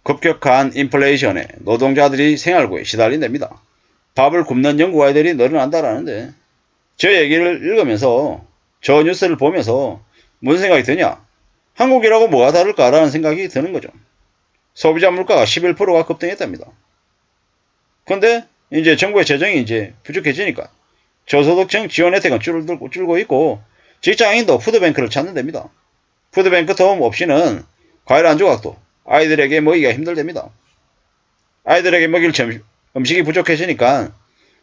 급격한 인플레이션에 노동자들이 생활고에 시달린답니다. 밥을 굶는 영국 아이들이 늘어난다라는데 저 얘기를 읽으면서 저 뉴스를 보면서 무슨 생각이 드냐? 한국이라고 뭐가 다를까라는 생각이 드는 거죠. 소비자 물가가 11%가 급등했답니다. 근데 이제 정부의 재정이 이제 부족해지니까 저소득층 지원 혜택은 줄고 있고 직장인도 푸드뱅크를 찾는답니다. 푸드뱅크 도움 없이는 과일 한 조각도 아이들에게 먹이기가 힘들답니다. 아이들에게 먹일 음식이 부족해지니까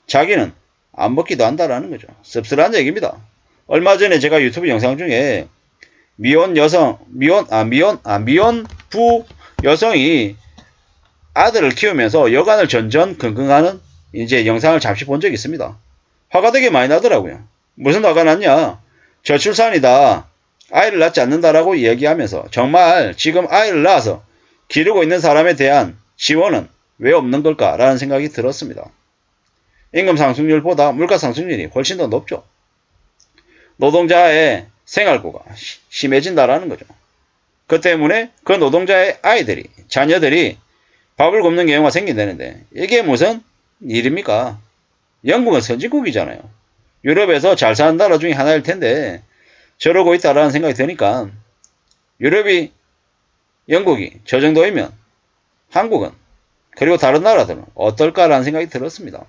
자기는 안 먹기도 한다라는 거죠. 씁쓸한 얘기입니다. 얼마 전에 제가 유튜브 영상 중에 미혼부 여성이 아들을 키우면서 여간을 전전 긍긍하는 이제 영상을 잠시 본 적이 있습니다. 화가 되게 많이 나더라고요. 무슨 화가 났냐? 저출산이다. 아이를 낳지 않는다라고 얘기하면서 정말 지금 아이를 낳아서 기르고 있는 사람에 대한 지원은 왜 없는 걸까라는 생각이 들었습니다. 임금 상승률보다 물가 상승률이 훨씬 더 높죠. 노동자의 생활고가 심해진다라는 거죠. 그 때문에 그 노동자의 아이들이, 자녀들이 밥을 굶는 경우가 생긴다는데 이게 무슨 일입니까? 영국은 선진국이잖아요. 유럽에서 잘 사는 나라 중에 하나일 텐데 저러고 있다라는 생각이 드니까 유럽이, 영국이 저 정도이면 한국은 그리고 다른 나라들은 어떨까라는 생각이 들었습니다.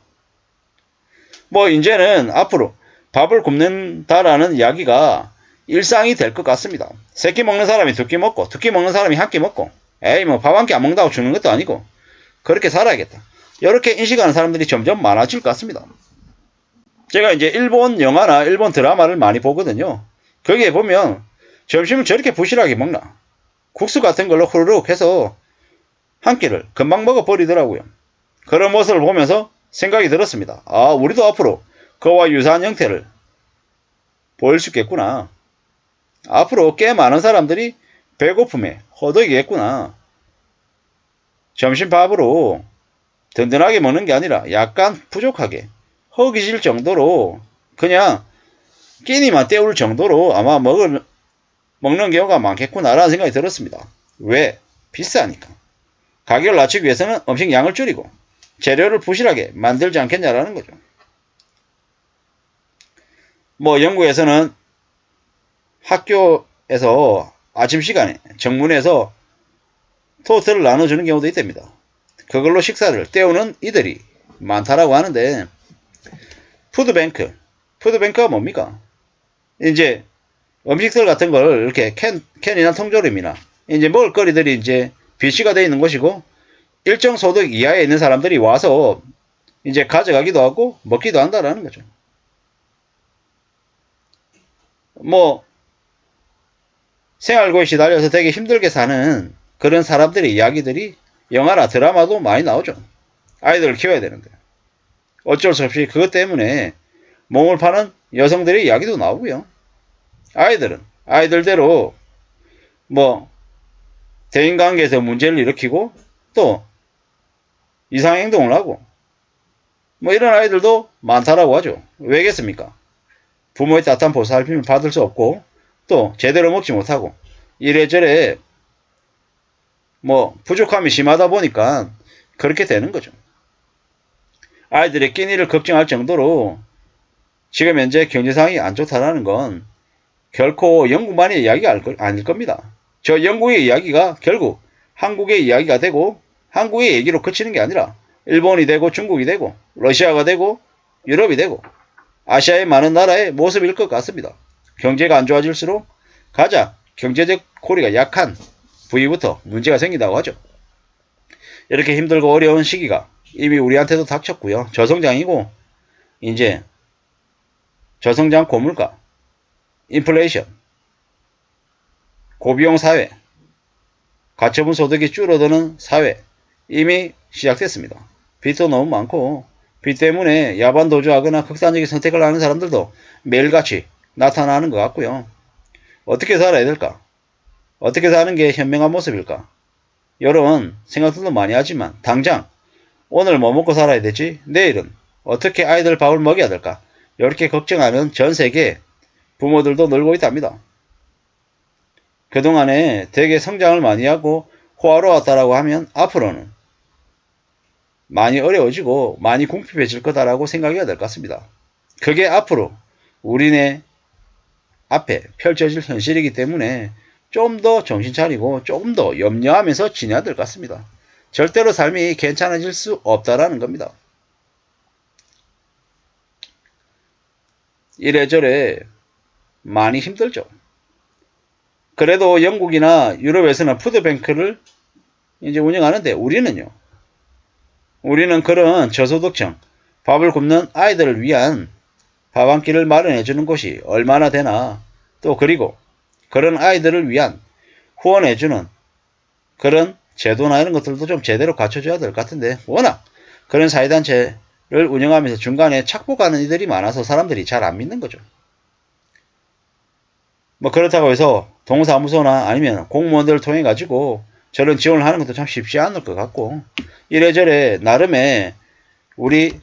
뭐 이제는 앞으로 밥을 굶는다라는 이야기가 일상이 될 것 같습니다. 세 끼 먹는 사람이 두 끼 먹고 두 끼 먹는 사람이 한 끼 먹고 에이 뭐 밥 한 끼 안 먹는다고 죽는 것도 아니고 그렇게 살아야겠다. 이렇게 인식하는 사람들이 점점 많아질 것 같습니다. 제가 이제 일본 영화나 일본 드라마를 많이 보거든요. 거기에 보면 점심을 저렇게 부실하게 먹나? 국수 같은 걸로 후루룩 해서 한 끼를 금방 먹어버리더라고요. 그런 모습을 보면서 생각이 들었습니다. 아, 우리도 앞으로 그와 유사한 형태를 보일 수 있겠구나. 앞으로 꽤 많은 사람들이 배고픔에 허덕이겠구나. 점심밥으로 든든하게 먹는 게 아니라 약간 부족하게 허기질 정도로 그냥 끼니만 때울 정도로 아마 먹는 경우가 많겠구나라는 생각이 들었습니다. 왜? 비싸니까. 가격을 낮추기 위해서는 음식 양을 줄이고 재료를 부실하게 만들지 않겠냐라는 거죠. 뭐 영국에서는 학교에서 아침 시간에 정문에서 토스트를 나눠주는 경우도 있답니다. 그걸로 식사를 때우는 이들이 많다라고 하는데 푸드뱅크가 뭡니까? 이제 음식들 같은 걸 이렇게 캔이나 통조림이나 이제 먹을거리들이 이제 비치가 되어 있는 곳이고 일정 소득 이하에 있는 사람들이 와서 이제 가져가기도 하고 먹기도 한다라는 거죠. 뭐 생활고에 시달려서 되게 힘들게 사는 그런 사람들의 이야기들이 영화나 드라마도 많이 나오죠. 아이들을 키워야 되는데 어쩔 수 없이 그것 때문에 몸을 파는 여성들의 이야기도 나오고요. 아이들은 아이들대로 뭐 대인관계에서 문제를 일으키고 또 이상행동을 하고 뭐 이런 아이들도 많다라고 하죠. 왜겠습니까? 부모의 따뜻한 보살핌을 받을 수 없고 또 제대로 먹지 못하고 이래저래 뭐 부족함이 심하다 보니까 그렇게 되는 거죠. 아이들의 끼니를 걱정할 정도로 지금 현재 경제상황이 안 좋다라는 건 결코 영국만의 이야기가 아닐 겁니다. 저 영국의 이야기가 결국 한국의 이야기가 되고 한국의 얘기로 그치는 게 아니라 일본이 되고 중국이 되고 러시아가 되고 유럽이 되고 아시아의 많은 나라의 모습일 것 같습니다. 경제가 안 좋아질수록 가장 경제적 고리가 약한 부위부터 문제가 생긴다고 하죠. 이렇게 힘들고 어려운 시기가 이미 우리한테도 닥쳤고요. 저성장이고 이제 저성장 고물가, 인플레이션, 고비용 사회, 가처분 소득이 줄어드는 사회 이미 시작됐습니다. 빚도 너무 많고 빚 때문에 야반도주하거나 극단적인 선택을 하는 사람들도 매일같이 나타나는 것 같고요. 어떻게 살아야 될까? 어떻게 사는 게 현명한 모습일까? 이런 생각들도 많이 하지만 당장 오늘 뭐 먹고 살아야 되지? 내일은 어떻게 아이들 밥을 먹여야 될까? 이렇게 걱정하는 전 세계 부모들도 늘고 있답니다. 그동안에 되게 성장을 많이 하고 호화로웠다라고 하면 앞으로는 많이 어려워지고 많이 궁핍해질 거다라고 생각해야 될 것 같습니다. 그게 앞으로 우리네 앞에 펼쳐질 현실이기 때문에 좀 더 정신 차리고 조금 더 염려하면서 지내야 될 것 같습니다. 절대로 삶이 괜찮아질 수 없다라는 겁니다. 이래저래 많이 힘들죠. 그래도 영국이나 유럽에서는 푸드뱅크를 이제 운영하는데 우리는 그런 저소득층, 밥을 굶는 아이들을 위한 밥 한 끼를 마련해 주는 곳이 얼마나 되나, 또 그리고 그런 아이들을 위한 후원해 주는 그런 제도나 이런 것들도 좀 제대로 갖춰줘야 될 것 같은데, 워낙 그런 사회단체를 운영하면서 중간에 착복하는 이들이 많아서 사람들이 잘 안 믿는 거죠. 뭐 그렇다고 해서 동사무소나 아니면 공무원들을 통해 가지고 저런 지원을 하는 것도 참 쉽지 않을 것 같고, 이래저래 나름의 우리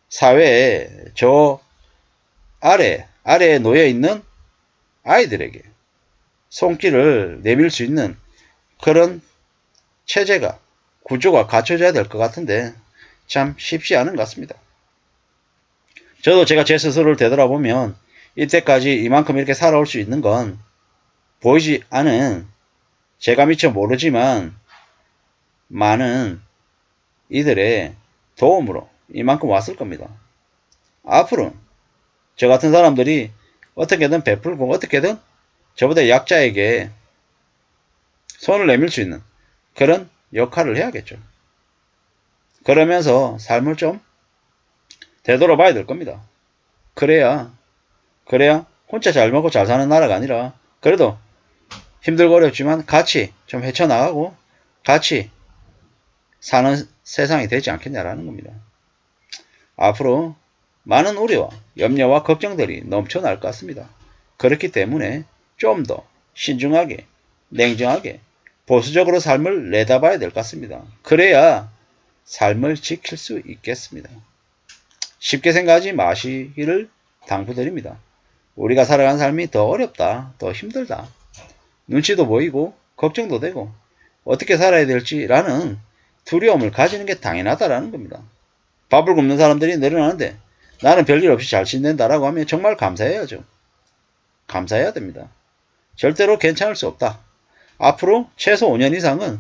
사회에 저 아래에 놓여 있는 아이들에게 손길을 내밀 수 있는 그런 체제가, 구조가 갖춰져야 될 것 같은데 참 쉽지 않은 것 같습니다. 저도 제가 제 스스로를 되돌아보면 이때까지 이만큼 이렇게 살아올 수 있는 건 보이지 않은, 제가 미처 모르지만 많은 이들의 도움으로 이만큼 왔을 겁니다. 앞으로 저 같은 사람들이 어떻게든 베풀고 어떻게든 저보다 약자에게 손을 내밀 수 있는 그런 역할을 해야겠죠. 그러면서 삶을 좀 되돌아봐야 될 겁니다. 그래야 혼자 잘 먹고 잘 사는 나라가 아니라 그래도 힘들고 어렵지만 같이 좀 헤쳐나가고 같이 사는 세상이 되지 않겠냐라는 겁니다. 앞으로 많은 우려와 염려와 걱정들이 넘쳐날 것 같습니다. 그렇기 때문에 좀 더 신중하게, 냉정하게, 보수적으로 삶을 내다봐야 될 것 같습니다. 그래야 삶을 지킬 수 있겠습니다. 쉽게 생각하지 마시기를 당부드립니다. 우리가 살아가는 삶이 더 어렵다, 더 힘들다, 눈치도 보이고 걱정도 되고 어떻게 살아야 될지라는 두려움을 가지는 게 당연하다라는 겁니다. 밥을 굶는 사람들이 늘어나는데 나는 별일 없이 잘 지낸다라고 하면 정말 감사해야죠. 감사해야 됩니다. 절대로 괜찮을 수 없다. 앞으로 최소 5년 이상은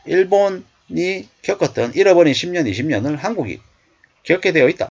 일본이 겪었던 잃어버린 10년, 20년을 한국이 겪게 되어 있다.